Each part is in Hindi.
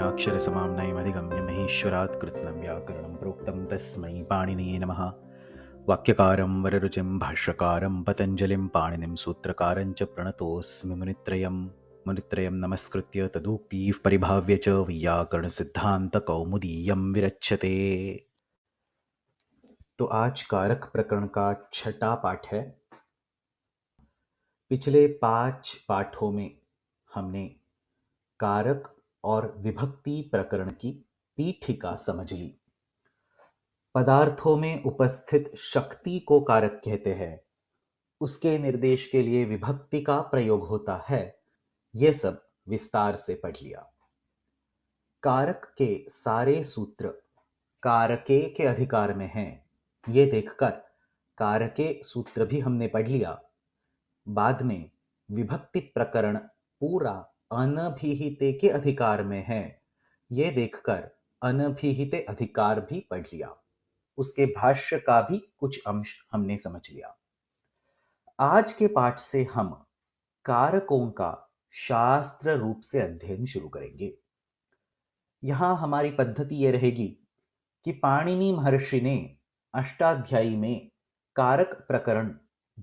अक्षराक्षरसमाम्नायमधिगम्य महेश्वरात् कृत्स्नं व्याकरणं प्रोक्तं तस्मै पाणिनिये नमः। वाक्यकारं वररुचिं भाष्यकारं पतञ्जलिं पाणिनिं सूत्रकारं च प्रणतोऽस्मि मुनित्रयं नमस्कृत्य तदुक्तिः परिभाव्य च वैयाकरणसिद्धान्तकौमुदीयं विरच्यते। तो आज कारक प्रकरण का छठा पाठ है। पिछले 5 पाठों में हमने कारक और विभक्ति प्रकरण की पीठिका समझ ली। पदार्थों में उपस्थित शक्ति को कारक कहते हैं, उसके निर्देश के लिए विभक्ति का प्रयोग होता है। यह सब विस्तार से पढ़ लिया। कारक के सारे सूत्र कारके के अधिकार में हैं, ये देखकर कारके सूत्र भी हमने पढ़ लिया। बाद में विभक्ति प्रकरण पूरा अनभिहिते के अधिकार में है, ये देखकर अनभिहिते अधिकार भी पढ़ लिया। उसके भाष्य का भी कुछ अंश हमने समझ लिया। आज के पाठ से हम कारकों का शास्त्र रूप से अध्ययन शुरू करेंगे। यहां हमारी पद्धति यह रहेगी कि पाणिनि महर्षि ने अष्टाध्यायी में कारक प्रकरण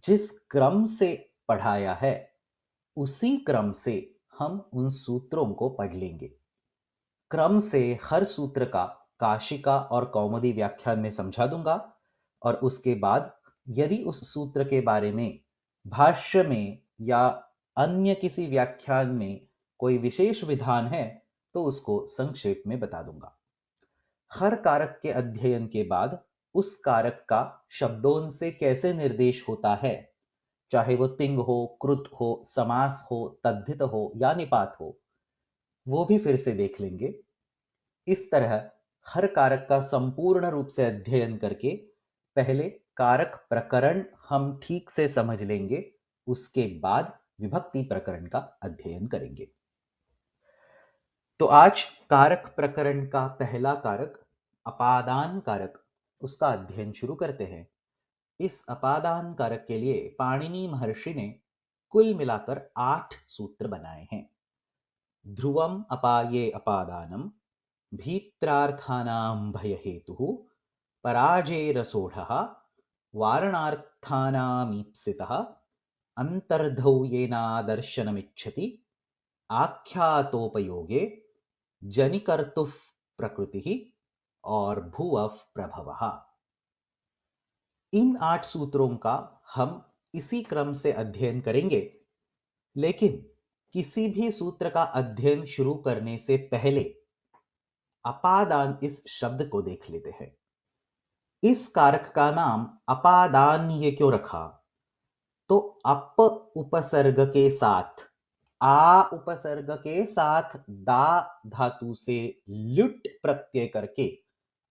जिस क्रम से पढ़ाया है, उसी क्रम से हम उन सूत्रों को पढ़ लेंगे। क्रम से हर सूत्र का काशिका और कौमुदी व्याख्यान में समझा दूंगा, और उसके बाद यदि उस सूत्र के बारे में भाष्य में या अन्य किसी व्याख्यान में कोई विशेष विधान है तो उसको संक्षेप में बता दूंगा। हर कारक के अध्ययन के बाद उस कारक का शब्दों से कैसे निर्देश होता है, चाहे वो तिंग हो, कृत हो, समास हो, तद्धित हो या निपात हो, वो भी फिर से देख लेंगे। इस तरह हर कारक का संपूर्ण रूप से अध्ययन करके पहले कारक प्रकरण हम ठीक से समझ लेंगे, उसके बाद विभक्ति प्रकरण का अध्ययन करेंगे। तो आज कारक प्रकरण का पहला कारक अपादान कारक, उसका अध्ययन शुरू करते हैं। इस अपादान कारक के लिए पाणिनि महर्षि ने कुल मिलाकर 8 सूत्र बनाए हैं। ध्रुवम अपाये अपादानम, भीत्रार्थानां भयहेतुः, पराजेरसोढः, वारणार्थानामीप्सितः, अंतर्धौयेनादर्शनमिच्छति, आख्यातोपयोगे, जनिकर्तुः प्रकृतिः और भुवः प्रभवः। इन 8 सूत्रों का हम इसी क्रम से अध्ययन करेंगे, लेकिन किसी भी सूत्र का अध्ययन शुरू करने से पहले अपादान इस शब्द को देख लेते हैं। इस कारक का नाम अपादान ये क्यों रखा? तो अप उपसर्ग के साथ, आ उपसर्ग के साथ दा धातु से ल्युट प्रत्यय करके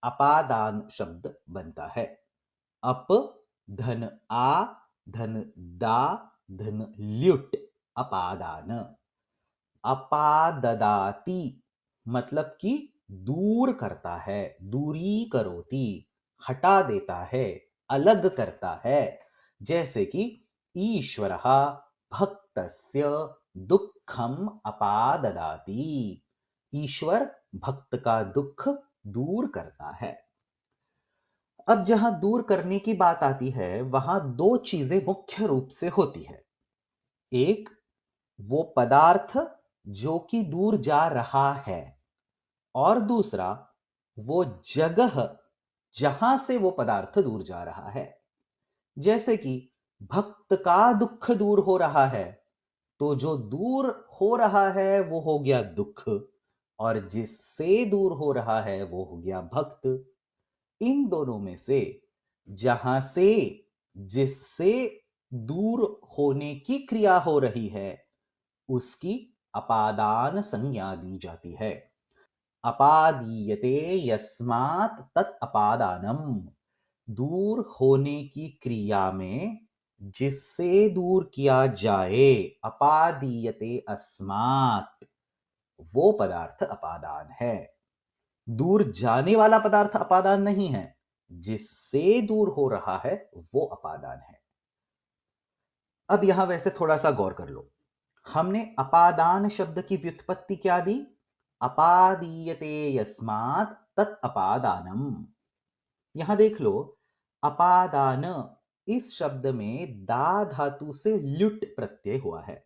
अपादान शब्द बनता है। अप धन आ धन दा धन ल्युट अपादान। अपाददाति मतलब कि दूर करता है, दूरी करोति, हटा देता है, अलग करता है। जैसे कि ईश्वरः भक्तस्य दुःखम अपाददाति, ईश्वर भक्त का दुख दूर करता है। अब जहां दूर करने की बात आती है, वहां 2 चीजें मुख्य रूप से होती है। एक, वो पदार्थ जो कि दूर जा रहा है, और दूसरा, वो जगह जहां से वो पदार्थ दूर जा रहा है। जैसे कि भक्त का दुख दूर हो रहा है, तो जो दूर हो रहा है वो हो गया दुख, और जिससे दूर हो रहा है वो हो गया भक्त। इन दोनों में से जहां से जिससे दूर होने की क्रिया हो रही है, उसकी अपादान संज्ञा दी जाती है। अपादीयते यस्मात् तत् अपादानम, दूर होने की क्रिया में जिससे दूर किया जाए, अपादीयते अस्मात्, वो पदार्थ अपादान है। दूर जाने वाला पदार्थ अपादान नहीं है, जिससे दूर हो रहा है वो अपादान है। अब यहां वैसे थोड़ा सा गौर कर लो। हमने अपादान शब्द की व्युत्पत्ति क्या दी? अपादीयते यस्मात् तत् अपादानम। यहां देख लो, अपादान इस शब्द में दा धातु से ल्युट प्रत्यय हुआ है।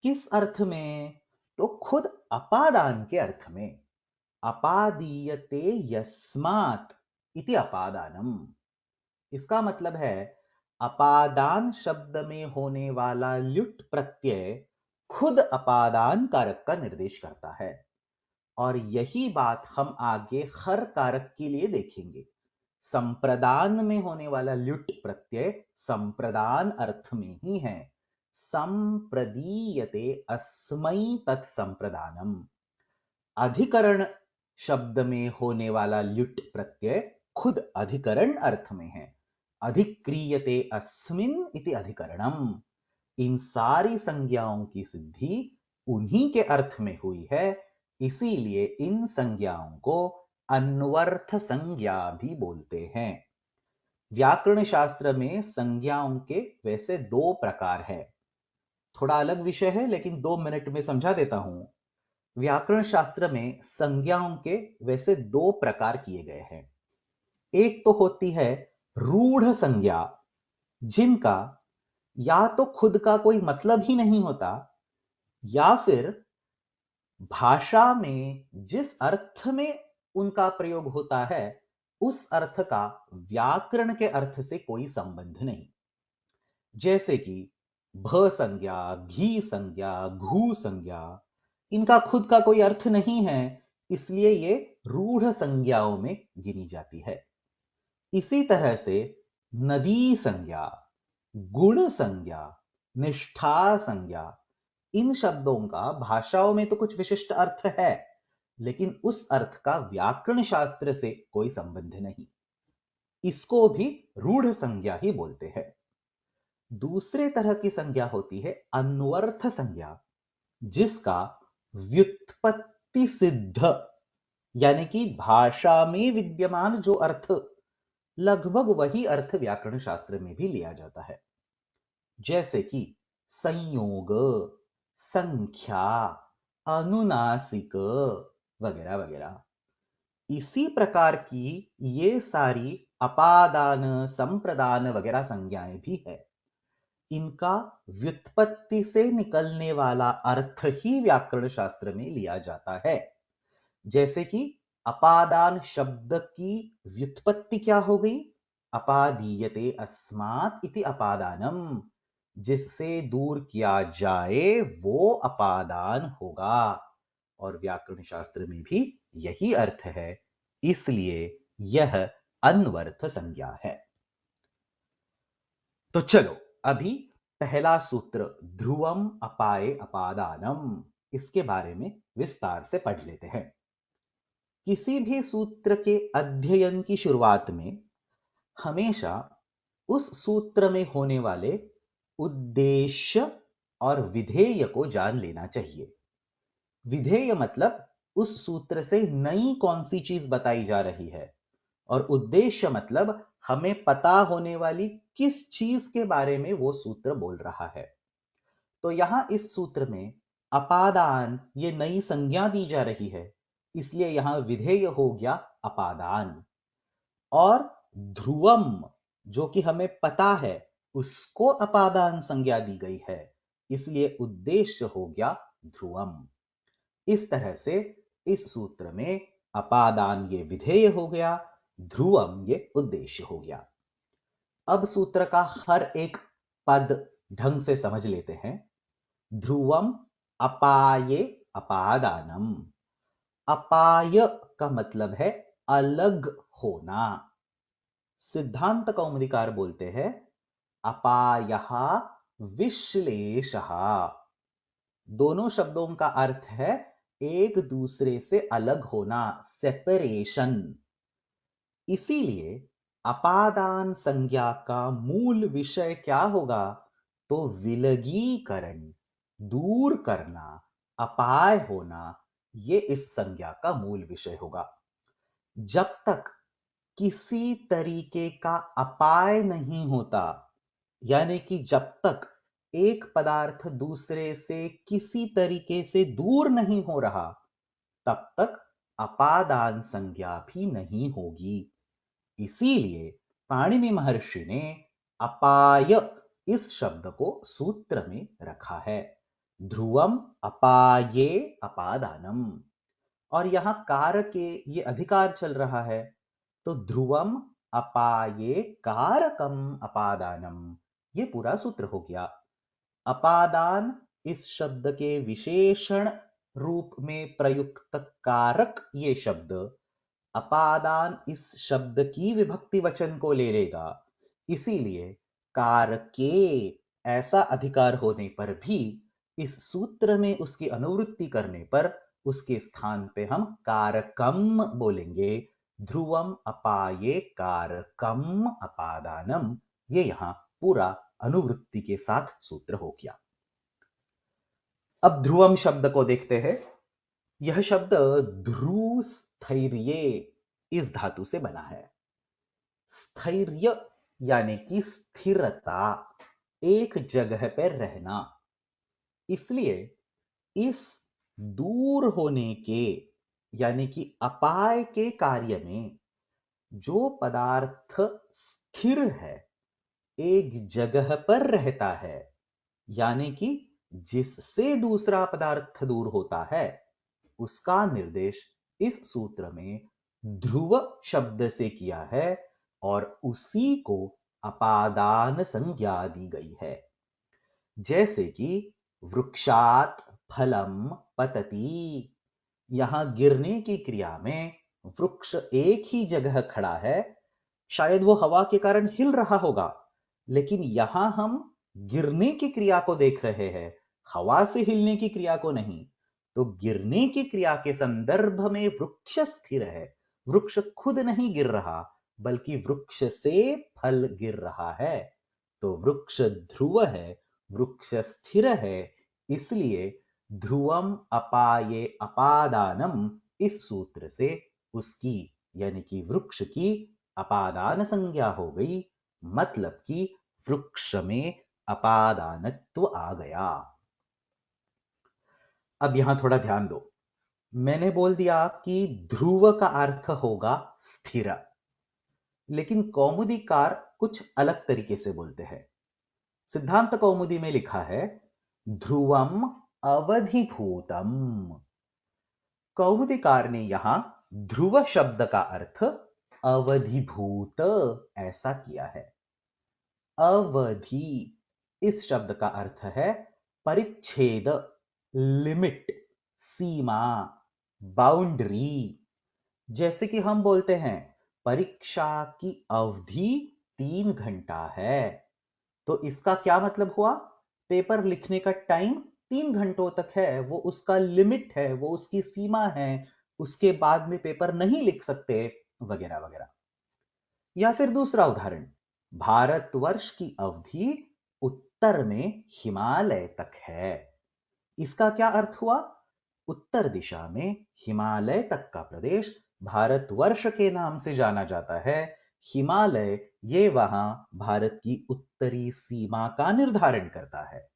किस अर्थ में? तो खुद अपादान के अर्थ में। अपादीयते यस्मात् इति अपादानम। इसका मतलब है अपादान शब्द में होने वाला ल्युट प्रत्यय खुद अपादान कारक का निर्देश करता है। और यही बात हम आगे हर कारक के लिए देखेंगे। संप्रदान में होने वाला ल्युट प्रत्यय संप्रदान अर्थ में ही है। संप्रदीयते अस्मै तत्संप्रदानम। अधिकरण शब्द में होने वाला ल्युट प्रत्यय खुद अधिकरण अर्थ में है। अधिक्रियते अस्मिन् इति अधिकरणम। इन सारी संज्ञाओं की सिद्धि उन्हीं के अर्थ में हुई है, इसीलिए इन संज्ञाओं को अन्वर्थ संज्ञा भी बोलते हैं। व्याकरण शास्त्र में संज्ञाओं के वैसे दो प्रकार है। थोड़ा अलग विषय है, लेकिन 2 मिनट में समझा देता हूं। व्याकरण शास्त्र में संज्ञाओं के वैसे 2 प्रकार किए गए हैं। एक तो होती है रूढ़ संज्ञा, जिनका या तो खुद का कोई मतलब ही नहीं होता, या फिर भाषा में जिस अर्थ में उनका प्रयोग होता है उस अर्थ का व्याकरण के अर्थ से कोई संबंध नहीं। जैसे कि भ संज्ञा, घी संज्ञा, घू संज्ञा, इनका खुद का कोई अर्थ नहीं है, इसलिए ये रूढ़ संज्ञाओं में गिनी जाती है। इसी तरह से नदी संज्ञा, गुण संज्ञा, निष्ठा संज्ञा, इन शब्दों का भाषाओं में तो कुछ विशिष्ट अर्थ है, लेकिन उस अर्थ का व्याकरण शास्त्र से कोई संबंध नहीं। इसको भी रूढ़ संज्ञा ही बोलते हैं। दूसरे तरह की संज्ञा होती है अन्वर्थ संज्ञा, जिसका व्युत्पत्ति सिद्ध यानी कि भाषा में विद्यमान जो अर्थ, लगभग वही अर्थ व्याकरण शास्त्र में भी लिया जाता है। जैसे कि संयोग, संख्या, अनुनासिक वगैरह वगैरह। इसी प्रकार की ये सारी अपादान, संप्रदान वगैरह संज्ञाएं भी है। इनका व्युत्पत्ति से निकलने वाला अर्थ ही व्याकरण शास्त्र में लिया जाता है। जैसे कि अपादान शब्द की व्युत्पत्ति क्या हो गई? अपादीयते अस्मात् इति अपादानम। जिससे दूर किया जाए वो अपादान होगा, और व्याकरण शास्त्र में भी यही अर्थ है, इसलिए यह अन्वर्थ संज्ञा है। तो चलो अभी पहला सूत्र ध्रुवम अपाये अपादानम, इसके बारे में विस्तार से पढ़ लेते हैं। किसी भी सूत्र के अध्ययन की शुरुआत में हमेशा उस सूत्र में होने वाले उद्देश्य और विधेय को जान लेना चाहिए। विधेय मतलब उस सूत्र से नई कौन सी चीज बताई जा रही है, और उद्देश्य मतलब हमें पता होने वाली किस चीज के बारे में वो सूत्र बोल रहा है। तो यहां इस सूत्र में अपादान ये नई संज्ञा दी जा रही है, इसलिए यहां विधेय हो गया अपादान। और ध्रुवम जो कि हमें पता है उसको अपादान संज्ञा दी गई है, इसलिए उद्देश्य हो गया ध्रुवम। इस तरह से इस सूत्र में अपादान ये विधेय हो गया, ध्रुवम ये उद्देश्य हो गया। अब सूत्र का हर एक पद ढंग से समझ लेते हैं। ध्रुवम अपाये अपादानम। अपाय का मतलब है अलग होना। सिद्धांत कौमुदीकार बोलते हैं अपायः विश्लेषः। दोनों शब्दों का अर्थ है एक दूसरे से अलग होना, सेपरेशन। इसीलिए अपादान संज्ञा का मूल विषय क्या होगा? तो विलगीकरण, दूर करना, अपाय होना, ये इस संज्ञा का मूल विषय होगा। जब तक किसी तरीके का अपाय नहीं होता, यानी कि जब तक एक पदार्थ दूसरे से किसी तरीके से दूर नहीं हो रहा, तब तक अपादान संज्ञा भी नहीं होगी। इसीलिए पाणिनि महर्षि ने अपाय इस शब्द को सूत्र में रखा है। ध्रुवम अपाये अपादानम। और यहां कार के ये अधिकार चल रहा है, तो ध्रुवम अपाये कारकम अपादानम, ये पूरा सूत्र हो गया। अपादान इस शब्द के विशेषण रूप में प्रयुक्त कारक ये शब्द अपादान इस शब्द की विभक्ति वचन को ले लेगा। इसीलिए कारके ऐसा अधिकार होने पर भी इस सूत्र में उसकी अनुवृत्ति करने पर उसके स्थान पे हम कारकम बोलेंगे। ध्रुवम अपाये कारकम अपादानम, ये यहां पूरा अनुवृत्ति के साथ सूत्र हो गया। अब ध्रुवम शब्द को देखते हैं। यह शब्द ध्रु स्थैर्ये इस धातु से बना है। स्थैर्य यानी कि स्थिरता, एक जगह पर रहना। इसलिए इस दूर होने के यानी कि अपाय के कार्य में जो पदार्थ स्थिर है, एक जगह पर रहता है, यानी कि जिससे दूसरा पदार्थ दूर होता है, उसका निर्देश इस सूत्र में ध्रुव शब्द से किया है और उसी को अपादान संज्ञा दी गई है। जैसे कि वृक्षात फलम पतति, यहां गिरने की क्रिया में वृक्ष एक ही जगह खड़ा है। शायद वो हवा के कारण हिल रहा होगा, लेकिन यहां हम गिरने की क्रिया को देख रहे हैं, हवा से हिलने की क्रिया को नहीं। तो गिरने की क्रिया के संदर्भ में वृक्ष स्थिर है। वृक्ष खुद नहीं गिर रहा, बल्कि वृक्ष से फल गिर रहा है। तो वृक्ष ध्रुव है, वृक्ष स्थिर है। इसलिए ध्रुवम अपाये अपादानम इस सूत्र से उसकी यानी कि वृक्ष की अपादान संज्ञा हो गई। मतलब कि वृक्ष में अपादानत्व आ गया। अब यहां थोड़ा ध्यान दो। मैंने बोल दिया कि ध्रुव का अर्थ होगा स्थिर, लेकिन कौमुदीकार कुछ अलग तरीके से बोलते हैं। सिद्धांत कौमुदी में लिखा है ध्रुवम अवधिभूतम। कौमुदीकार ने यहां ध्रुव शब्द का अर्थ अवधिभूत ऐसा किया है। अवधि इस शब्द का अर्थ है परिच्छेद, लिमिट, सीमा, बाउंड्री। जैसे कि हम बोलते हैं परीक्षा की अवधि 3 घंटा है, तो इसका क्या मतलब हुआ? पेपर लिखने का टाइम 3 घंटों तक है, वो उसका लिमिट है, वो उसकी सीमा है, उसके बाद में पेपर नहीं लिख सकते, वगैरह वगैरह। या फिर दूसरा उदाहरण, भारतवर्ष की अवधि उत्तर में हिमालय तक है। इसका क्या अर्थ हुआ? उत्तर दिशा में हिमालय तक का प्रदेश भारतवर्ष के नाम से जाना जाता है। हिमालय ये वहां भारत की उत्तरी सीमा का निर्धारण करता है।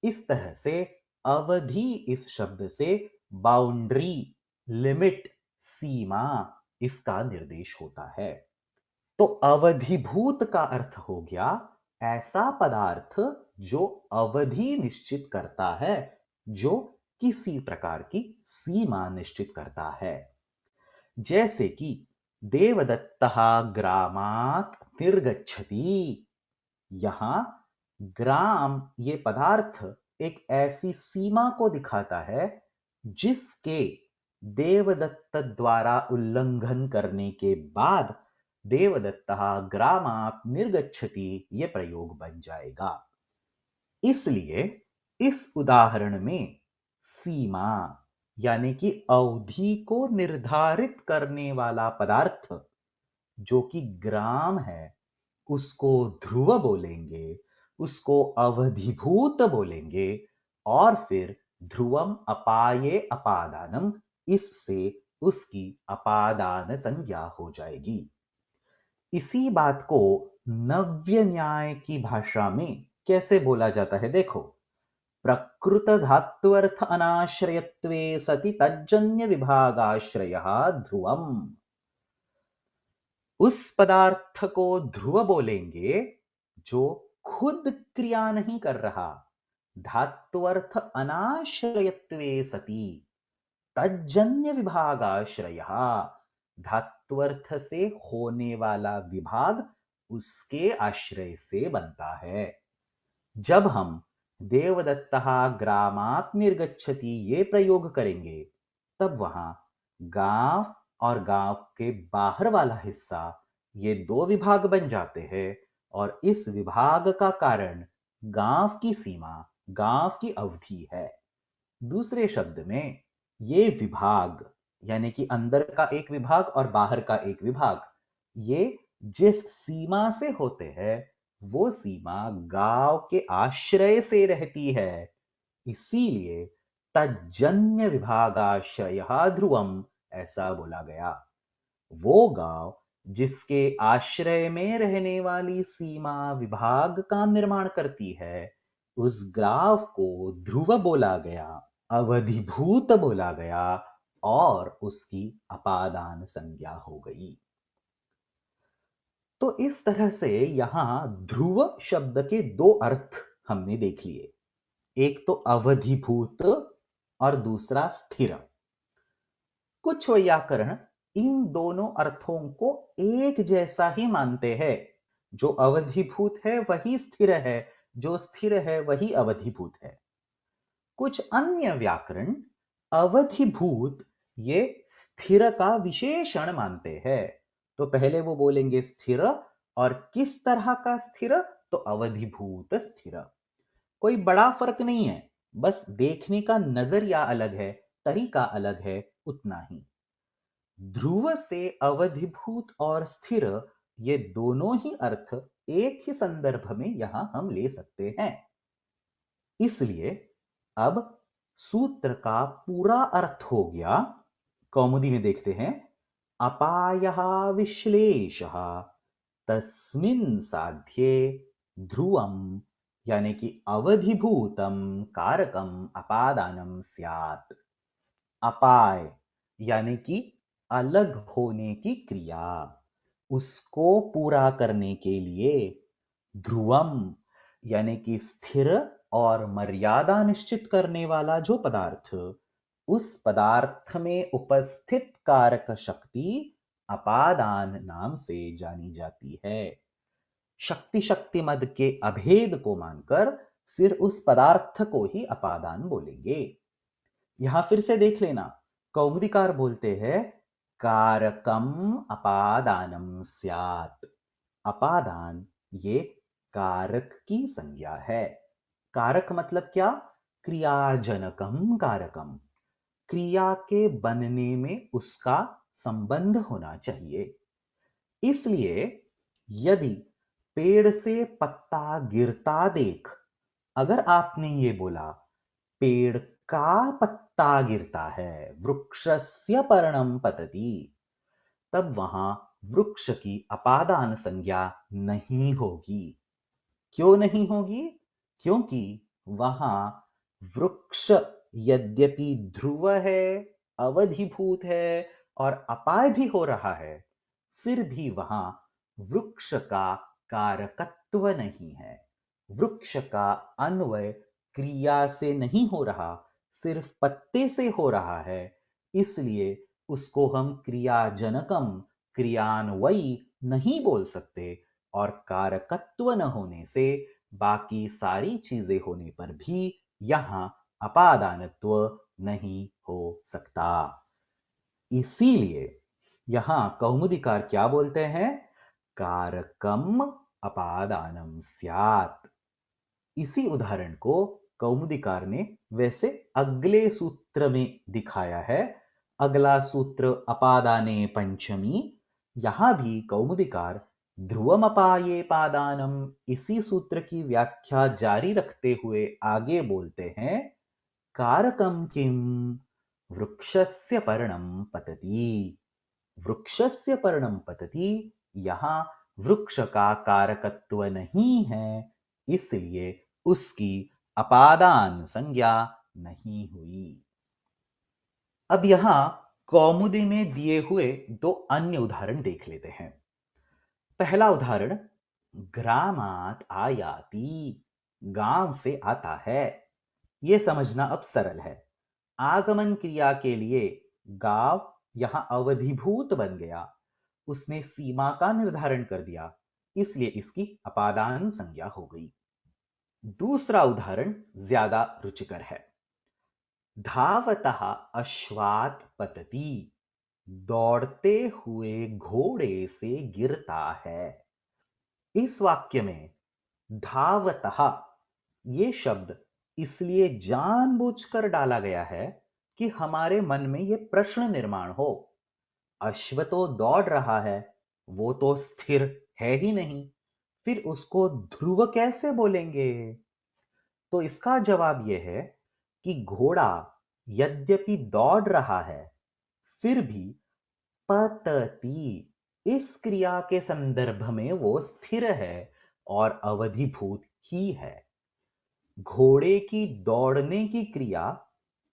इस तरह से अवधि इस शब्द से बाउंड्री, लिमिट, सीमा इसका निर्देश होता है। तो अवधिभूत का अर्थ हो गया ऐसा पदार्थ जो अवधि निश्चित करता है, जो किसी प्रकार की सीमा निश्चित करता है। जैसे कि देवदत्तः ग्रामात् निर्गच्छति। यहां ग्राम ये पदार्थ एक ऐसी सीमा को दिखाता है जिसके देवदत्त द्वारा उल्लंघन करने के बाद देवदत्तः ग्रामात् निर्गच्छति ये प्रयोग बन जाएगा। इसलिए इस उदाहरण में सीमा यानी कि अवधि को निर्धारित करने वाला पदार्थ जो कि ग्राम है, उसको ध्रुव बोलेंगे, उसको अवधिभूत बोलेंगे, और फिर ध्रुवम अपाये अपादानम इससे उसकी अपादान संज्ञा हो जाएगी। इसी बात को नव्य न्याय की भाषा में कैसे बोला जाता है देखो। कृत धात्वर्थ अनाश्रयत्वे सति तज्जन्य विभागाश्रयः ध्रुवम्। उस पदार्थ को ध्रुव बोलेंगे जो खुद क्रिया नहीं कर रहा। धात्वर्थ अनाश्रयत्वे सति तज्जन्य विभागाश्रयः, धात्वर्थ से होने वाला विभाग उसके आश्रय से बनता है। जब हम देवदत्तः ग्रामात् निर्गच्छति ये प्रयोग करेंगे तब वहां गांव और गांव के बाहर वाला हिस्सा ये दो विभाग बन जाते हैं और इस विभाग का कारण गांव की सीमा, गांव की अवधि है। दूसरे शब्द में ये विभाग यानी कि अंदर का एक विभाग और बाहर का एक विभाग, ये जिस सीमा से होते हैं वो सीमा गांव के आश्रय से रहती है। इसीलिए तज्जन्य विभागाश्रयः ध्रुवम ऐसा बोला गया। वो गांव जिसके आश्रय में रहने वाली सीमा विभाग का निर्माण करती है, उस गांव को ध्रुव बोला गया, अवधिभूत बोला गया और उसकी अपादान संज्ञा हो गई। तो इस तरह से यहां ध्रुव शब्द के दो अर्थ हमने देख लिए, एक तो अवधिभूत और दूसरा स्थिर। कुछ व्याकरण इन दोनों अर्थों को एक जैसा ही मानते हैं। जो अवधिभूत है वही स्थिर है, जो स्थिर है वही अवधिभूत है। कुछ अन्य व्याकरण अवधिभूत ये स्थिर का विशेषण मानते हैं। तो पहले वो बोलेंगे स्थिर, और किस तरह का स्थिर, तो अवधिभूत स्थिर। कोई बड़ा फर्क नहीं है, बस देखने का नजरिया अलग है, तरीका अलग है, उतना ही। ध्रुव से अवधिभूत और स्थिर ये दोनों ही अर्थ एक ही संदर्भ में यहां हम ले सकते हैं। इसलिए अब सूत्र का पूरा अर्थ हो गया। कौमुदी में देखते हैं, अपायः विश्लेषः तस्मिन् साध्ये ध्रुवम यानी कि अवधिभूतम कारकम अपादानम स्यात्। अपाय यानी कि अलग होने की क्रिया, उसको पूरा करने के लिए ध्रुवम यानी कि स्थिर और मर्यादा निश्चित करने वाला जो पदार्थ, उस पदार्थ में उपस्थित कारक शक्ति अपादान नाम से जानी जाती है। शक्ति शक्ति मद के अभेद को मानकर फिर उस पदार्थ को ही अपादान बोलेंगे। यहां फिर से देख लेना, कौमुदीकार बोलते हैं कारकम अपादानम स्यात्। अपादान ये कारक की संज्ञा है। कारक मतलब क्या? क्रियाजनकम कारकम, क्रिया के बनने में उसका संबंध होना चाहिए। इसलिए यदि पेड़ से पत्ता गिरता देख, अगर आपने ये बोला पेड़ का पत्ता गिरता है, वृक्षस्य पर्णम पतति, तब वहां वृक्ष की अपादान संज्ञा नहीं होगी। क्यों नहीं होगी? क्योंकि वहां वृक्ष यद्यपि ध्रुव है, अवधिभूत है और अपाय भी हो रहा है, फिर भी वहां वृक्ष का कारकत्व नहीं है। वृक्ष का अन्वय क्रिया से नहीं हो रहा, सिर्फ पत्ते से हो रहा है। इसलिए उसको हम क्रियाजनकम, क्रियान्वयी नहीं बोल सकते, और कारकत्व न होने से बाकी सारी चीजें होने पर भी यहां अपादानत्व नहीं हो सकता। इसीलिए यहां कौमुदीकार क्या बोलते हैं? कारकम अपादानम स्यात्। इसी उदाहरण को कौमुदीकार ने वैसे अगले सूत्र में दिखाया है। अगला सूत्र अपादाने पंचमी, यहां भी कौमुदीकार ध्रुवमपाये पादानम इसी सूत्र की व्याख्या जारी रखते हुए आगे बोलते हैं, कारकम किम वृक्षस्य पर्णम पतति। वृक्षस्य पर्णम पतति, यहां वृक्ष का कारकत्व नहीं है, इसलिए उसकी अपादान संज्ञा नहीं हुई। अब यहां कौमुदी में दिए हुए दो अन्य उदाहरण देख लेते हैं। पहला उदाहरण, ग्रामात आयाति, गांव से आता है। यह समझना अब सरल है। आगमन क्रिया के लिए गांव यहां अवधिभूत बन गया, उसने सीमा का निर्धारण कर दिया, इसलिए इसकी अपादान संज्ञा हो गई। दूसरा उदाहरण ज्यादा रुचिकर है। धावतः अश्वात् पतति, दौड़ते हुए घोड़े से गिरता है। इस वाक्य में धावतः ये शब्द इसलिए जानबूझकर डाला गया है कि हमारे मन में यह प्रश्न निर्माण हो। अश्व तो दौड़ रहा है, वो तो स्थिर है ही नहीं, फिर उसको ध्रुव कैसे बोलेंगे? तो इसका जवाब यह है कि घोड़ा यद्यपि दौड़ रहा है, फिर भी पतति इस क्रिया के संदर्भ में वो स्थिर है और अवधिभूत ही है। घोड़े की दौड़ने की क्रिया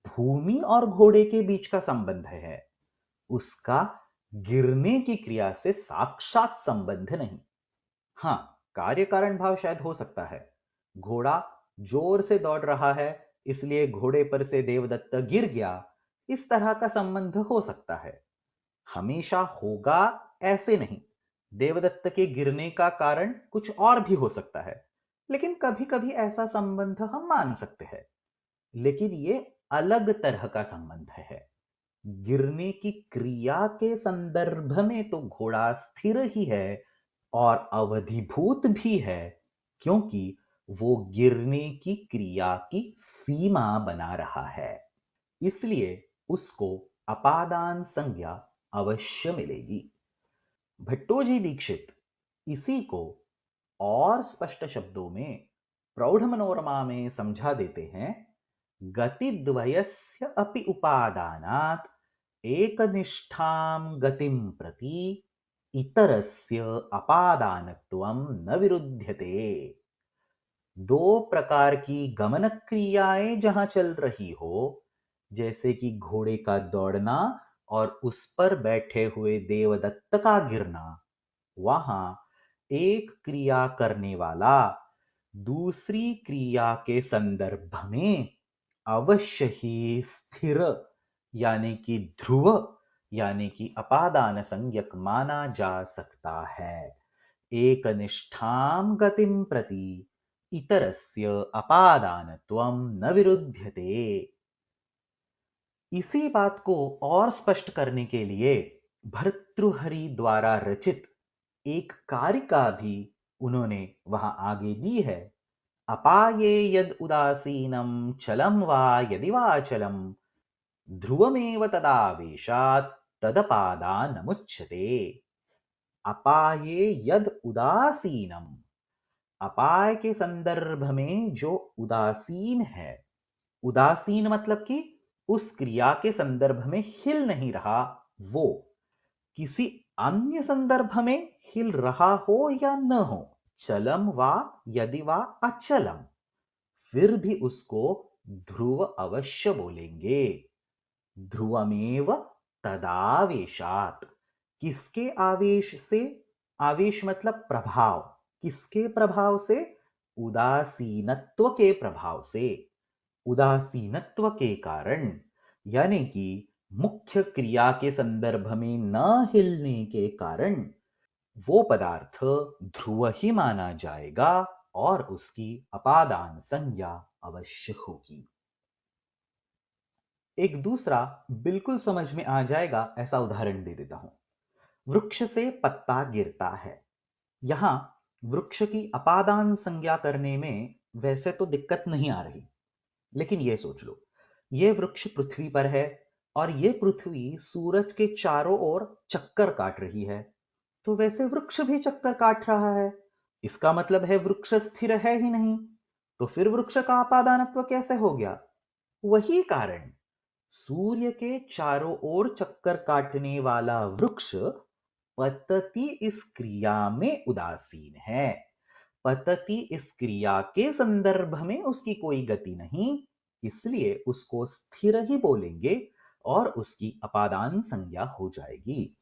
भूमि और घोड़े के बीच का संबंध है, उसका गिरने की क्रिया से साक्षात संबंध नहीं। हां, कार्य कारण भाव शायद हो सकता है। घोड़ा जोर से दौड़ रहा है, इसलिए घोड़े पर से देवदत्त गिर गया, इस तरह का संबंध हो सकता है। हमेशा होगा ऐसे नहीं। देवदत्त के गिरने का कारण कुछ और भी हो सकता है, लेकिन कभी कभी ऐसा संबंध हम मान सकते हैं। लेकिन ये अलग तरह का संबंध है। गिरने की क्रिया के संदर्भ में तो घोड़ा स्थिर ही है और अवधिभूत भी है, क्योंकि वो गिरने की क्रिया की सीमा बना रहा है, इसलिए उसको अपादान संज्ञा अवश्य मिलेगी। भट्टोजी दीक्षित इसी को और स्पष्ट शब्दों में प्रौढ़ मनोरमा में समझा देते हैं। गतिद्वयस्य अपि उपादानात् एकनिष्ठां गतिं प्रति इतरस्य अपादानत्वं न विरुध्यते। दो प्रकार की गमन क्रियाएं जहां चल रही हो, जैसे कि घोड़े का दौड़ना और उस पर बैठे हुए देवदत्त का गिरना, वहां एक क्रिया करने वाला दूसरी क्रिया के संदर्भ में अवश्य ही स्थिर यानी कि ध्रुव यानी कि अपादान संज्ञक माना जा सकता है। एक निष्ठाम गतिम प्रति इतरस्य अपादानत्वं न विरुध्यते। इसी बात को और स्पष्ट करने के लिए भर्तृहरि द्वारा रचित एक कारिका भी उन्होंने वहां आगे दी है। अपाये यद उदासीनं चलं वा यदि वा चलं ध्रुवमेव तदावेशात् तदपादानमुच्यते। अपाये यद उदासीनम, अपाय के संदर्भ में जो उदासीन है, उदासीन मतलब कि उस क्रिया के संदर्भ में हिल नहीं रहा, वो किसी अन्य संदर्भ में हिल रहा हो या न हो, चलम वा यदि वा अचलम, फिर भी उसको ध्रुव अवश्य बोलेंगे। ध्रुवमेव तदावेशात, किसके आवेश से? आवेश मतलब प्रभाव, किसके प्रभाव से? उदासीनत्व के प्रभाव से। उदासीनत्व के कारण यानी कि मुख्य क्रिया के संदर्भ में न हिलने के कारण वो पदार्थ ध्रुव ही माना जाएगा और उसकी अपादान संज्ञा अवश्य होगी। एक दूसरा बिल्कुल समझ में आ जाएगा ऐसा उदाहरण दे देता हूं। वृक्ष से पत्ता गिरता है। यहां वृक्ष की अपादान संज्ञा करने में वैसे तो दिक्कत नहीं आ रही, लेकिन यह सोच लो, यह वृक्ष पृथ्वी पर है और यह पृथ्वी सूरज के चारों ओर चक्कर काट रही है, तो वैसे वृक्ष भी चक्कर काट रहा है, इसका मतलब है वृक्ष स्थिर है ही नहीं, तो फिर वृक्ष का अपादानत्व कैसे हो गया? वही कारण, सूर्य के चारों ओर चक्कर काटने वाला वृक्ष पतति इस क्रिया में उदासीन है, पतति इस क्रिया के संदर्भ में उसकी कोई गति नहीं, इसलिए उसको स्थिर ही बोलेंगे और उसकी अपादान संज्ञा हो जाएगी।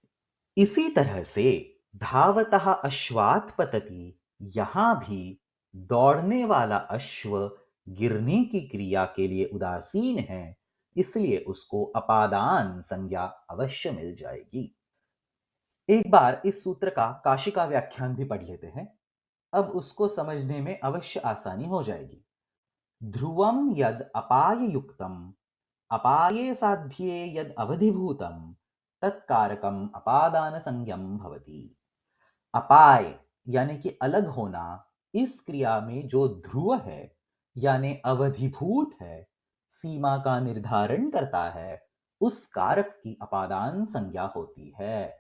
इसी तरह से धावतः अश्वात् पतति, यहां भी दौड़ने वाला अश्व गिरने की क्रिया के लिए उदासीन है, इसलिए उसको अपादान संज्ञा अवश्य मिल जाएगी। एक बार इस सूत्र का काशिका व्याख्यान भी पढ़ लेते हैं, अब उसको समझने में अवश्य आसानी हो जाएगी। ध्रुवम यद अपाय युक्तम, अपाये साध्ये यद अवधिभूतम, तत्कारकम अपादान संज्ञम भवति। अपाय यानी कि अलग होना, इस क्रिया में जो ध्रुव है यानी अवधिभूत है, सीमा का निर्धारण करता है, उस कारक की अपादान संज्ञा होती है।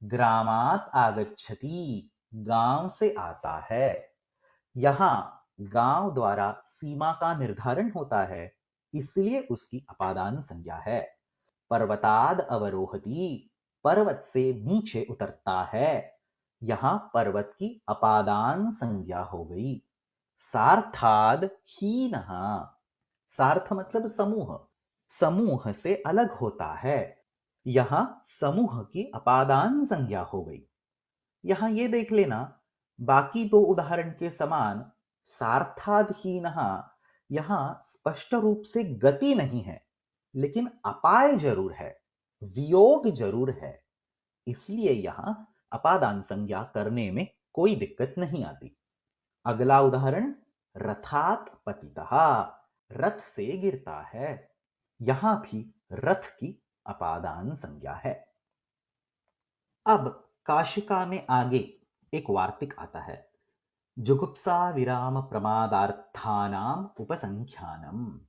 ग्रामात आगच्छति, गांव से आता है। यहां गांव द्वारा सीमा का निर्धारण होता है, इसलिए उसकी अपादान संज्ञा है। पर्वताद अवरोहति, पर्वत से नीचे उतरता है। यहां पर्वत की अपादान संज्ञा हो गई। सार्थाद हीनः, सार्थ मतलब समूह, समूह से अलग होता है। यहां समूह की अपादान संज्ञा हो गई। यहां ये देख लेना, बाकी दो उदाहरण के समान सार्थादहीनः यहां स्पष्ट रूप से गति नहीं है, लेकिन अपाय जरूर है, वियोग जरूर है, इसलिए यहां अपादान संज्ञा करने में कोई दिक्कत नहीं आती। अगला उदाहरण रथात पतितः, रथ से गिरता है। यहां भी रथ की अपादान संज्ञा है। अब काशिका में आगे एक वार्तिक आता है, जुगुप्सा विराम प्रमादार्थानाम उपसंख्यानम।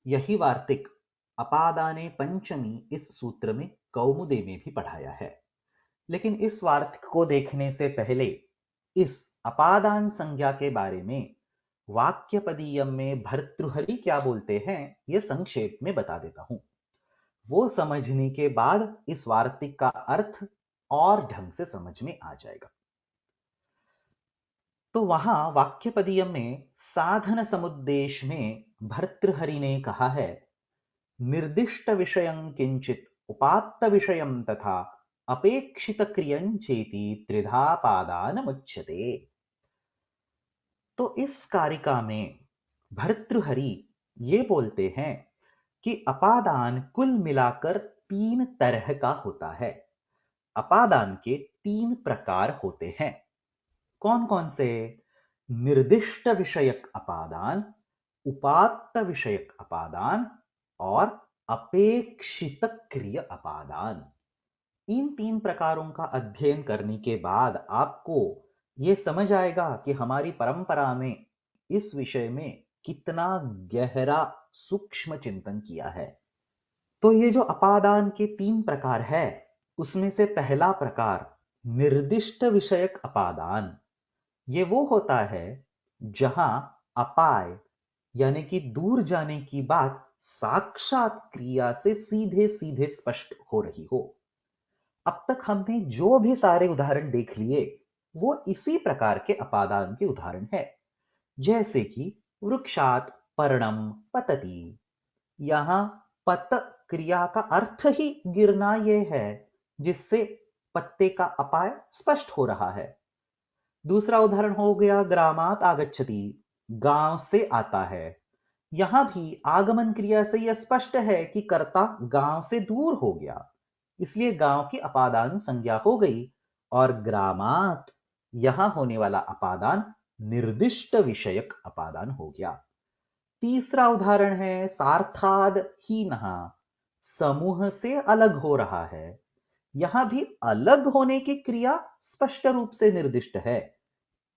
यही वार्तिक अपादाने पंचमी इस सूत्र में कौमुदी में भी पढ़ाया है। लेकिन इस वार्तिक को देखने से पहले इस अपादान संज्ञा के बारे में वाक्यपदीयम में भर्तृहरि क्या बोलते हैं, यह संक्षेप में बता देता हूं। वो समझने के बाद इस वार्तिक का अर्थ और ढंग से समझ में आ जाएगा। तो वहां वाक्यपदीयम में साधन समुद्देश में भर्तृहरि ने कहा है, निर्दिष्ट विषयं किंचित उपात्त विषयं तथा अपेक्षित क्रियं चेति त्रिधा पादानमुच्यते। तो इस कारिका में भर्तृहरि ये बोलते हैं कि अपादान कुल मिलाकर तीन तरह का होता है। अपादान के तीन प्रकार होते हैं। कौन कौन से? निर्दिष्ट विषयक अपादान, उपात्त विषयक अपादान और अपेक्षित क्रिय अपादान। इन तीन प्रकारों का अध्ययन करने के बाद आपको यह समझ आएगा कि हमारी परंपरा में इस विषय में कितना गहरा सूक्ष्म चिंतन किया है। तो ये जो अपादान के तीन प्रकार है, उसमें से पहला प्रकार निर्दिष्ट विषयक अपादान, ये वो होता है जहां अपाय यानी कि दूर जाने की बात साक्षात क्रिया से सीधे सीधे स्पष्ट हो रही हो। अब तक हमने जो भी सारे उदाहरण देख लिए वो इसी प्रकार के अपादान के उदाहरण है। जैसे कि वृक्षात पर्णम पतति, यहां पत क्रिया का अर्थ ही गिरना यह है, जिससे पत्ते का अपाय स्पष्ट हो रहा है। दूसरा उदाहरण हो गया ग्रामात आगच्छति, गांव से आता है। यहां भी आगमन क्रिया से यह स्पष्ट है कि कर्ता गांव से दूर हो गया, इसलिए गांव की अपादान संज्ञा हो गई। और ग्रामात यहां होने वाला अपादान निर्दिष्ट विषयक अपादान हो गया। तीसरा उदाहरण है सार्थाद हीनः, समूह से अलग हो रहा है। यहां भी अलग होने की क्रिया स्पष्ट रूप से निर्दिष्ट है,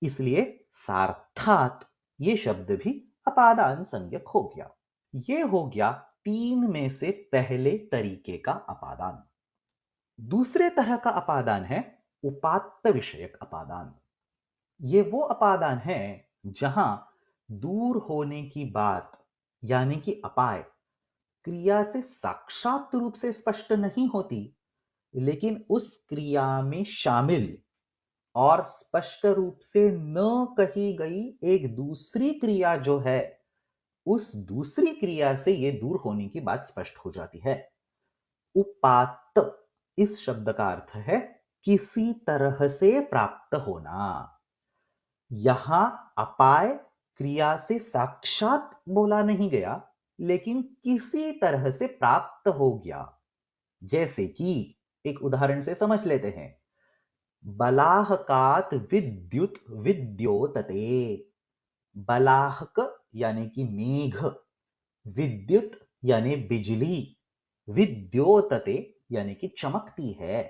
इसलिए सार्थात ये शब्द भी अपादान संज्ञक हो गया। ये हो गया तीन में से पहले तरीके का अपादान। दूसरे तरह का अपादान है उपात्त विषयक अपादान। ये वो अपादान है जहां दूर होने की बात यानी कि अपाय क्रिया से साक्षात रूप से स्पष्ट नहीं होती, लेकिन उस क्रिया में शामिल और स्पष्ट रूप से न कही गई एक दूसरी क्रिया जो है, उस दूसरी क्रिया से ये दूर होने की बात स्पष्ट हो जाती है। उपात्त इस शब्द का अर्थ है किसी तरह से प्राप्त होना। यहां अपाय क्रिया से साक्षात बोला नहीं गया, लेकिन किसी तरह से प्राप्त हो गया। जैसे कि एक उदाहरण से समझ लेते हैं। बलाहकात विद्युत विद्योतते। बलाहक यानी कि मेघ, विद्युत यानी बिजली, विद्योतते यानी कि चमकती है।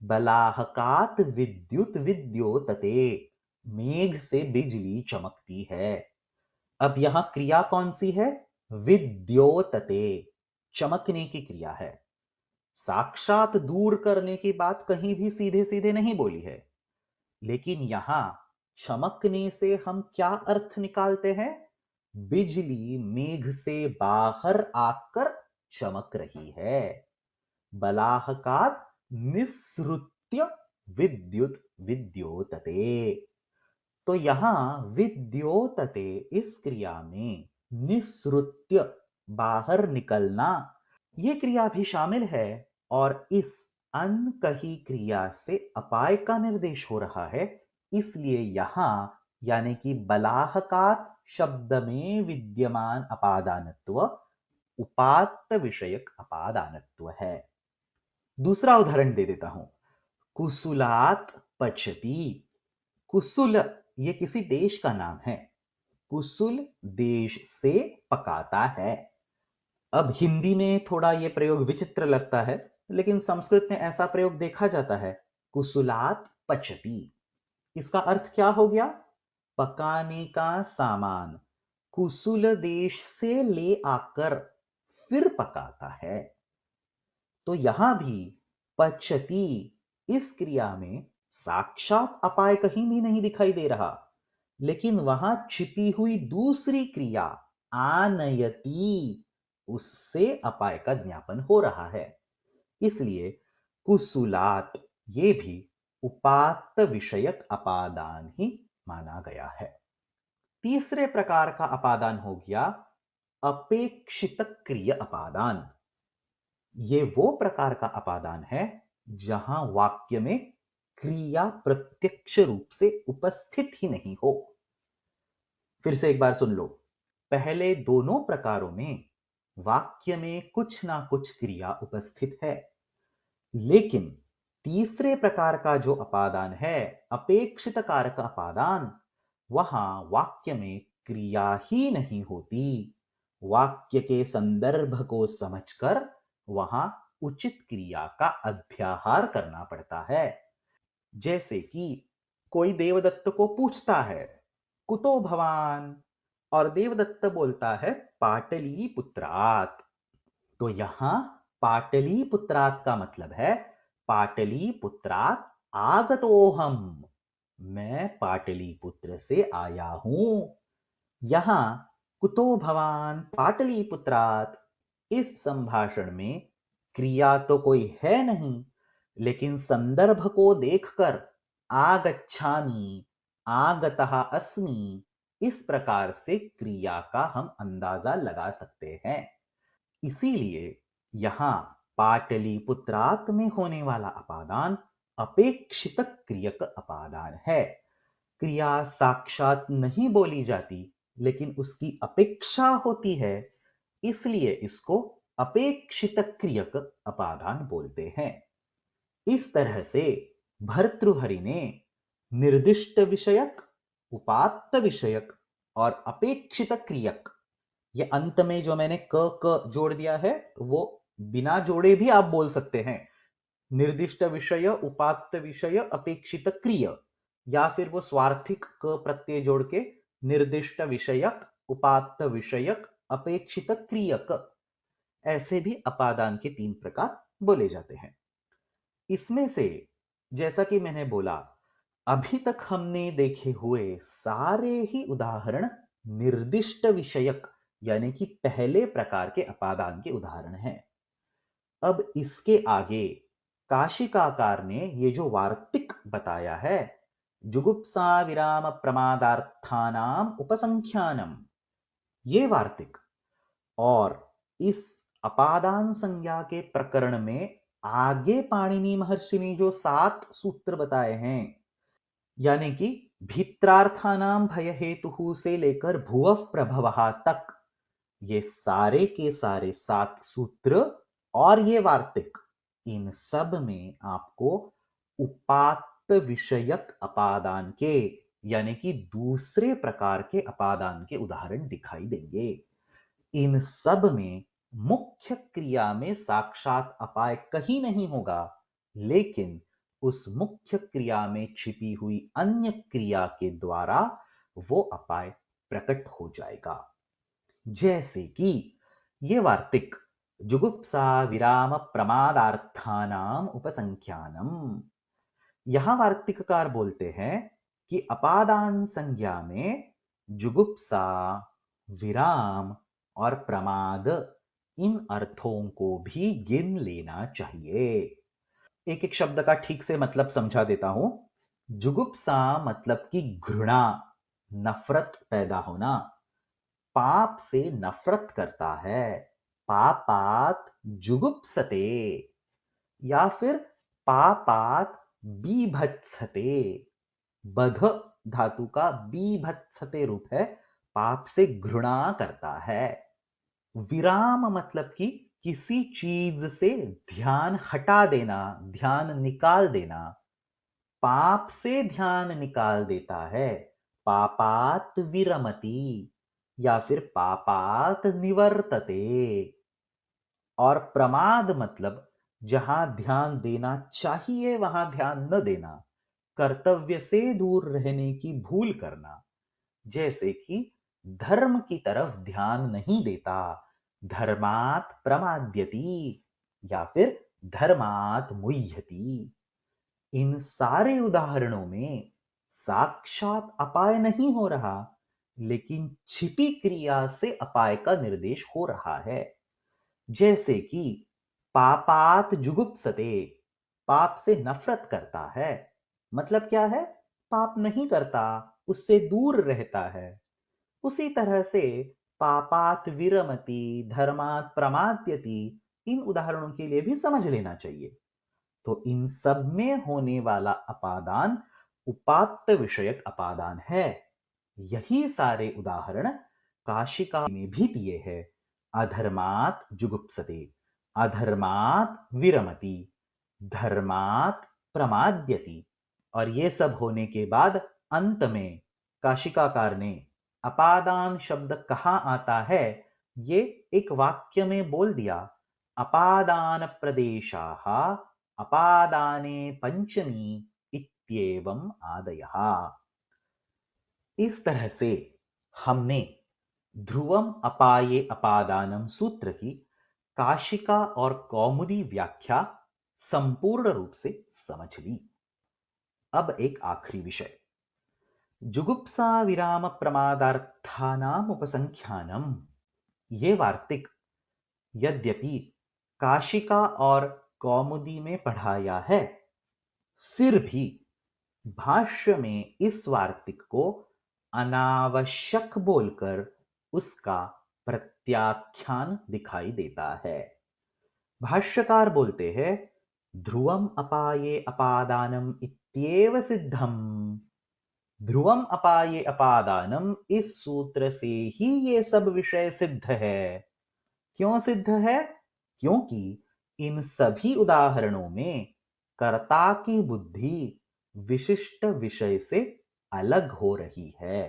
बलाहकात विद्युत विद्योतते, मेघ से बिजली चमकती है। अब यहां क्रिया कौन सी है? विद्योतते, चमकने की क्रिया है। साक्षात दूर करने की बात कहीं भी सीधे सीधे नहीं बोली है, लेकिन यहां चमकने से हम क्या अर्थ निकालते हैं? बिजली मेघ से बाहर आकर चमक रही है। बलाहकात निसृत्य विद्युत विद्योतते। तो यहां विद्योतते इस क्रिया में निसृत्य बाहर निकलना ये क्रिया भी शामिल है, और इस अनकही क्रिया से अपाय का निर्देश हो रहा है। इसलिए यहां यानी कि बलाहकात शब्द में विद्यमान अपादानत्व उपात्त विषयक अपादानत्व है। दूसरा उदाहरण दे देता हूं। कुसुलात पचती। कुसुल ये किसी देश का नाम है। कुसुल देश से पकाता है। अब हिंदी में थोड़ा यह प्रयोग विचित्र लगता है, लेकिन संस्कृत में ऐसा प्रयोग देखा जाता है। कुसुलात पचती, इसका अर्थ क्या हो गया? पकाने का सामान कुसुल देश से ले आकर फिर पकाता है। तो यहां भी पचती इस क्रिया में साक्षात अपाय कहीं भी नहीं दिखाई दे रहा, लेकिन वहां छिपी हुई दूसरी क्रिया आनयति, उससे अपाय का ज्ञापन हो रहा है। इसलिए कुसुलात ये भी उपात्त विषयक अपादान ही माना गया है। तीसरे प्रकार का अपादान हो गया अपेक्षित क्रिय अपादान। ये वो प्रकार का अपादान है जहां वाक्य में क्रिया प्रत्यक्ष रूप से उपस्थित ही नहीं हो। फिर से एक बार सुन लो। पहले दोनों प्रकारों में वाक्य में कुछ ना कुछ क्रिया उपस्थित है, लेकिन तीसरे प्रकार का जो अपादान है अपेक्षित कारक अपादान, वहां वाक्य में क्रिया ही नहीं होती। वाक्य के संदर्भ को समझकर वहां उचित क्रिया का अध्याहार करना पड़ता है। जैसे कि कोई देवदत्त को पूछता है कुतो भवान, और देवदत्त बोलता है पाटली पुत्रात। तो यहां पाटली पुत्रात का मतलब है पाटली पुत्रात आगतोहम, मैं पाटलिपुत्र से आया हूं। यहां कुतो भवान पाटलिपुत्रात इस संभाषण में क्रिया तो कोई है नहीं, लेकिन संदर्भ को देखकर आगच्छामि, आगतः अस्मि, इस प्रकार से क्रिया का हम अंदाजा लगा सकते हैं। इसीलिए यहां पाटलिपुत्रात में होने वाला अपादान अपेक्षित क्रियक अपादान है। क्रिया साक्षात नहीं बोली जाती, लेकिन उसकी अपेक्षा होती है, इसलिए इसको अपेक्षित क्रियक अपादान बोलते हैं। इस तरह से भर्तृहरि ने निर्दिष्ट विषयक, उपात्त विषयक और अपेक्षित क्रियक, ये अंत में जो मैंने क जोड़ दिया है वो बिना जोड़े भी आप बोल सकते हैं। निर्दिष्ट विषय, उपात्त विषय, अपेक्षित क्रिय, या फिर वो स्वार्थिक क प्रत्यय जोड़ के निर्दिष्ट विषयक, उपात्त विषयक, अपेक्षित क्रियक, ऐसे भी अपादान के 3 प्रकार बोले जाते हैं। इसमें से जैसा कि मैंने बोला, अभी तक हमने देखे हुए सारे ही उदाहरण निर्दिष्ट विषयक यानी कि पहले प्रकार के अपादान के उदाहरण हैं। अब इसके आगे काशिकाकार ने ये जो वार्तिक बताया है, जुगुप्सा विराम प्रमादार्थानाम उपसंख्यानम। ये वार्तिक और इस अपादान संज्ञा के प्रकरण में आगे पाणिनि महर्षि ने जो 7 सूत्र बताए हैं, यानी कि भित्रार्थानाम भय हेतु से लेकर भुवः प्रभवः तक, ये सारे के सारे 7 सूत्र और ये वार्तिक, इन सब में आपको उपात्त विषयक अपादान के, यानी कि दूसरे प्रकार के अपादान के उदाहरण दिखाई देंगे। इन सब में मुख्य क्रिया में साक्षात अपाय कहीं नहीं होगा, लेकिन उस मुख्य क्रिया में छिपी हुई अन्य क्रिया के द्वारा वो अपाय प्रकट हो जाएगा। जैसे कि ये वार्तिक जुगुप्सा विराम प्रमादार्थानाम उपसंख्यानम। यहां वार्तिककार बोलते हैं कि अपादान संज्ञा में जुगुप्सा, विराम और प्रमाद, इन अर्थों को भी गिन लेना चाहिए। एक एक शब्द का ठीक से मतलब समझा देता हूं। जुगुप्सा मतलब कि घृणा, नफरत पैदा होना। पाप से नफरत करता है, पापात जुगुप्सते, या फिर पापात बीभत्सते। बध धातु का बीभत्सते रूप है, पाप से घृणा करता है। विराम मतलब कि किसी चीज से ध्यान हटा देना, ध्यान निकाल देना। पाप से ध्यान निकाल देता है, पापात विरमति, या फिर पापात निवर्तते। और प्रमाद मतलब जहां ध्यान देना चाहिए वहां ध्यान न देना, कर्तव्य से दूर रहने की भूल करना। जैसे कि धर्म की तरफ ध्यान नहीं देता, धर्मात् प्रमाद्यति, या फिर धर्मात् मुह्यति। इन सारे उदाहरणों में साक्षात अपाय नहीं हो रहा, लेकिन छिपी क्रिया से अपाय का निर्देश हो रहा है। जैसे कि पापात जुगुप्सते, पाप से नफरत करता है, मतलब क्या है? पाप नहीं करता, उससे दूर रहता है। उसी तरह से पापात विरमति, धर्मात प्रमाद्यति, इन उदाहरणों के लिए भी समझ लेना चाहिए। तो इन सब में होने वाला अपादान उपात्त विषयक अपादान है। यही सारे उदाहरण काशिका में भी दिए हैं। अधर्मात् जुगुप्सते, अधर्मात् विरमति, धर्मात् प्रमाद्यति। और ये सब होने के बाद अंत में काशिकाकार ने अपादान शब्द कहां आता है, ये एक वाक्य में बोल दिया। अपादान प्रदेशाः अपादाने पंचमी इत्येवम् आदयः। इस तरह से हमने ध्रुवम अपाये अपादानम सूत्र की काशिका और कौमुदी व्याख्या संपूर्ण रूप से समझ ली। अब एक आखिरी विषय, जुगुप्सा विराम प्रमादार्थानाम उपसंख्यानम। ये वार्तिक यद्यपि काशिका और कौमुदी में पढ़ाया है, फिर भी भाष्य में इस वार्तिक को अनावश्यक बोलकर उसका प्रत्याख्यान दिखाई देता है। भाष्यकार बोलते हैं, ध्रुवम अपाये अपादानम इत्येव सिद्धम। ध्रुवम अपाये अपादानम, इस सूत्र से ही ये सब विषय सिद्ध है। क्यों सिद्ध है? क्योंकि इन सभी उदाहरणों में कर्ता की बुद्धि विशिष्ट विषय से अलग हो रही है।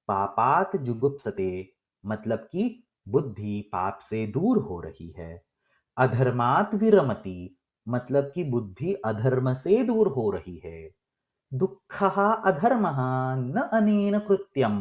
पापात जुगुप्सते मतलब कि बुद्धि पाप से दूर हो रही है। अधर्मात विरमति मतलब कि बुद्धि अधर्म से दूर हो रही है। दुःखः अधर्मः न अनेन कृत्यम,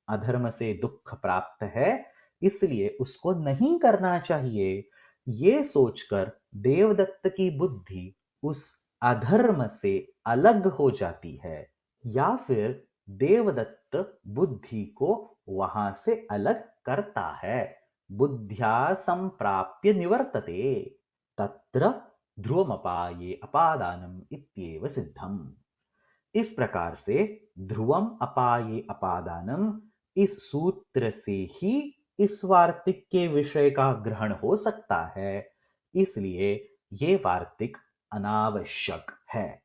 अधर्म से दुख प्राप्त है, इसलिए उसको नहीं करना चाहिए। ये सोचकर देवदत्त की बुद्धि उस अधर्म से अलग हो जाती है, या फिर देवदत्त बुद्धि को वहां से अलग करता है। बुद्ध्या संप्राप्य निवर्तते, तत्र ध्रुवमपाये अपादानम इत्येव सिद्धम। इस प्रकार से ध्रुवम अपाये अपादानम इस सूत्र से ही इस वार्तिक के विषय का ग्रहण हो सकता है, इसलिए ये वार्तिक अनावश्यक है।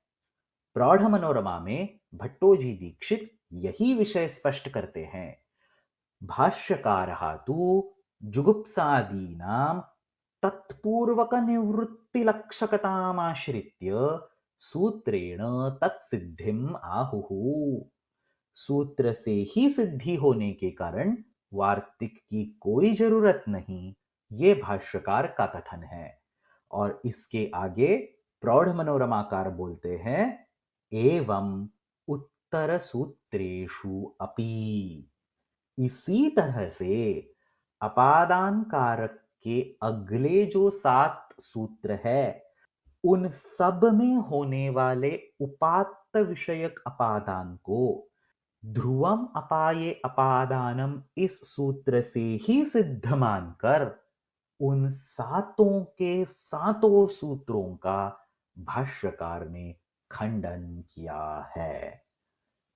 प्रौढ़ मनोरमा में भट्टोजी दीक्षित यही विषय स्पष्ट करते हैं। भाष्यकारः तु जुगुप्सादीनां तत्पूर्वक निवृत्तिलक्षकतामाश्रित्य सूत्रेण तत्सिद्धिम आहुः। सूत्र से ही सिद्धि होने के कारण वार्तिक की कोई जरूरत नहीं, ये भाष्यकार का कथन है। और इसके आगे प्रौढ़ मनोरमाकार बोलते हैं, एवं उत्तर सूत्रेषु अपि। इसी तरह से अपादान कारक के अगले जो 7 सूत्र है, उन सब में होने वाले उपात्त विषयक अपादान को ध्रुवम अपाये अपादानम इस सूत्र से ही सिद्ध मानकर उन सातों के सातों सूत्रों का भाष्यकार ने खंडन किया है।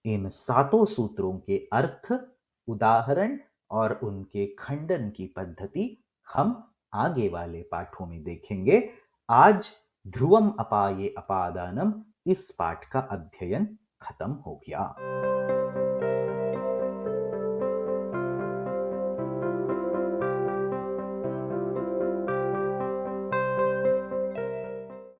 इन सातों सूत्रों के अर्थ, उदाहरण और उनके खंडन की पद्धति हम आगे वाले पाठों में देखेंगे। आज ध्रुवम अपाये अपादानम इस पाठ का अध्ययन खत्म हो गया।